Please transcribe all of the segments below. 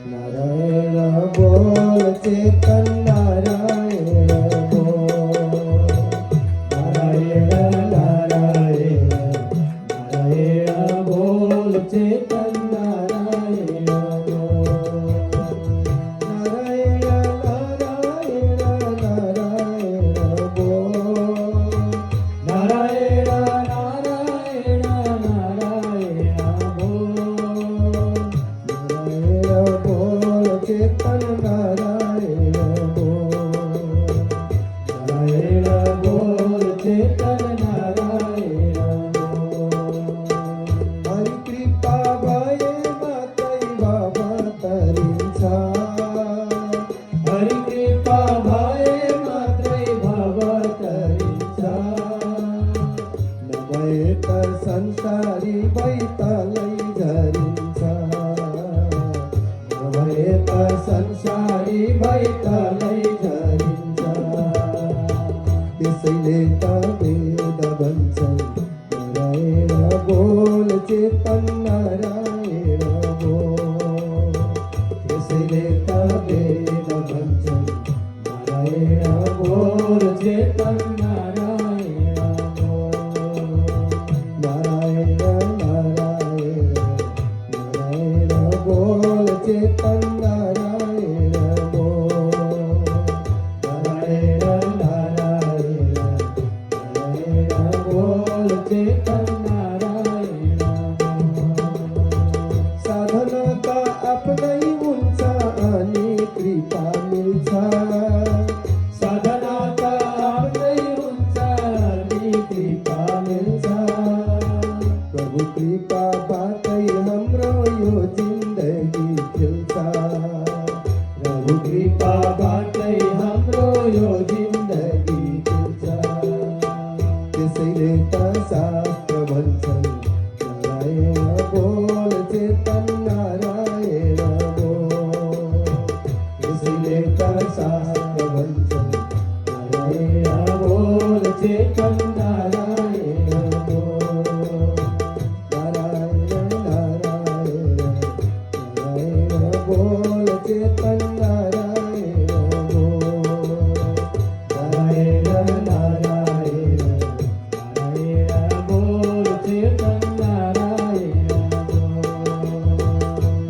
નારાયણ બોલ ચેતન નારાયણ બોલ. નારાયણ નારાયણ નારાયણ બોલ ચેતન નારાયણ બોલ. નારાયણ નારાયણ નારાયણ બોલ. નારાયણ નારાયણ નારાયણ બોલ. બોલ ચેતન નારાયણ બોલ. નારાયણ બોલ ચેતન નારાયણ બોલ. હરિ કૃપા ભયે માતૈ બાબા તરીંસા. હરિ કૃપા ભયે માતૈ બાબા તરીંસા. નમયત સંસારી બૈતા લઈ ધરીંસા. સંસારી બૈતા લઈ ધરીંસા. દેસઈ લેતા વેદ બંસન. નારાયણ બોલ ચેતન નારાયણ બોલ. દેસઈ લેતા વેદ બંસન. નારાયણ બોલ ચેતન નારાયણ બોલ. નારાયણ નારાયણ નારાયણ બોલ ચેતન નારાયણ બોલ. નારાયણ નારાયણ નારાયણ બોલ ચેતન નારાયણ બોલ. સાધન કા આપને ઊંચા અને કૃપા મિલતા. સાધના કા આપને ઊંચા અને કૃપા મિલતા. પ્રભુ કૃપા બાતૈ હમરો યો જિંદગી ખિલતા. પ્રભુ કૃપા બાતૈ હમરો યો જિંદગી ખિલતા. દેસઈ લેતા શાસ્ત્ર વંચન. નારાયણ બોલ ચેતન નારાયણ બોલ. દેસઈ લેતા શાસ્ત્ર વંચન. નારાયણ બોલ ચેતન નારાયણ બોલ. નારાયણ નારાયણ નારાયણ બોલ ચેતન નારાયણ બોલ. નારાયણ નારાયણ નારાયણ બોલ ચેતન નારાયણ બોલ.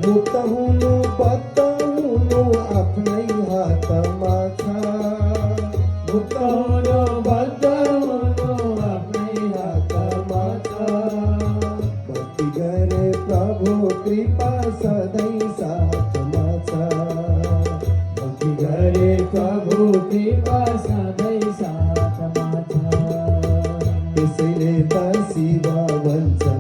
મુક્ત હુંનું બદ્ધ હુંનું આપણે હાથમાં છા. મુક્ત હુંનું બદ્ધ હુંનું આપણે હાથમાં છા. ભક્તિ કરે પ્રભુ કૃપા સદૈ સાથમાં છા. ભક્તિ કરે પ્રભુ કૃપા સદૈ સાથમાં છા. દેસઈ લેતા શિવા વંચન.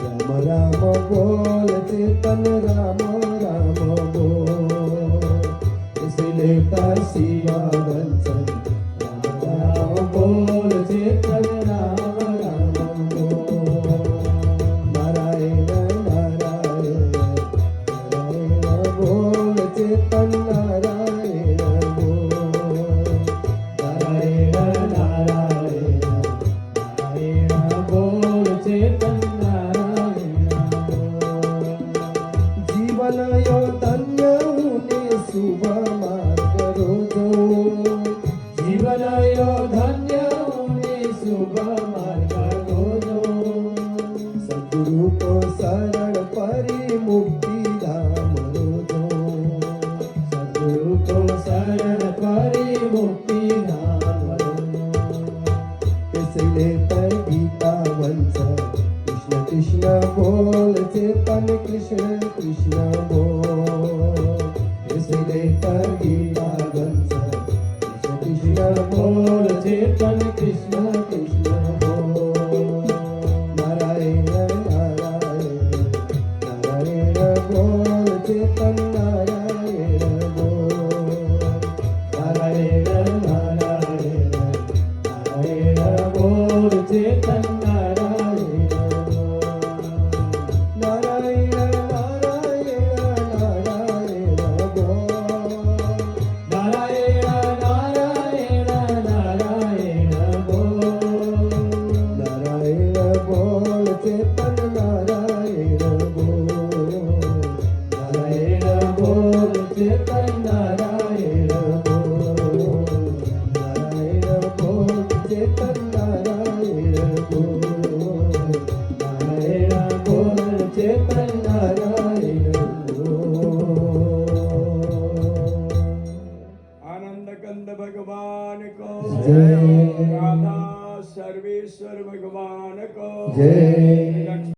રામ રામ બોલ ચેતન રામ રામ બોલ. દેસઈ લેતા શિવા વંચન. રામ રામ બોલ ચેતન રામ રામ બોલ. નારાયણ નારાયણ નારાયણ બોલ ચેતન નારાયણ બોલ. નારાયણ નારાયણ નારાયણ બોલ ચેતન નારાયણ બોલ. જીવન યો ધન્ય હુને શુભ માર્ગ રોજો. જીવન યો ધન્ય હુને શુભ માર્ગ રોજો. સદગુરુ કો શરણ પરી મુક્તિ ધામ રોજો. સદગુરુ કો શરણ પરી મુક્તિ ધામ રોજો. દેસઈ લેતા ગીતા વંચન. કૃષ્ણ કૃષ્ણ બોલ ચેતન કૃષ્ણ કૃષ્ણ બોલ. દેસઈ લેતા ગીતા વંચન. કૃષ્ણ કૃષ્ણ બોલ ચેતન કૃષ્ણ કૃષ્ણ બોલ. નારાયણ નારાયણ નારાયણ બોલ ચેતન નારાયણ બોલ. નારાયણ નારાયણ નારાયણ બોલ ચેતન નારાયણ બોલ. નારાયણ નારાયણ નારાયણ બોલ. નારાયણ નારાયણ નારાયણ બોલ. નારાયણ બોલ ચેતન નારાયણ બોલ. ચેતન નારાયણ બોલ નારાયણ બોલ ચેતન નારાયણ બોલ નારાયણ બોલ ચેતન નારાયણ બોલ आनंद कंद भगवान को जय। राधा सर्वेश्वर भगवान को जय।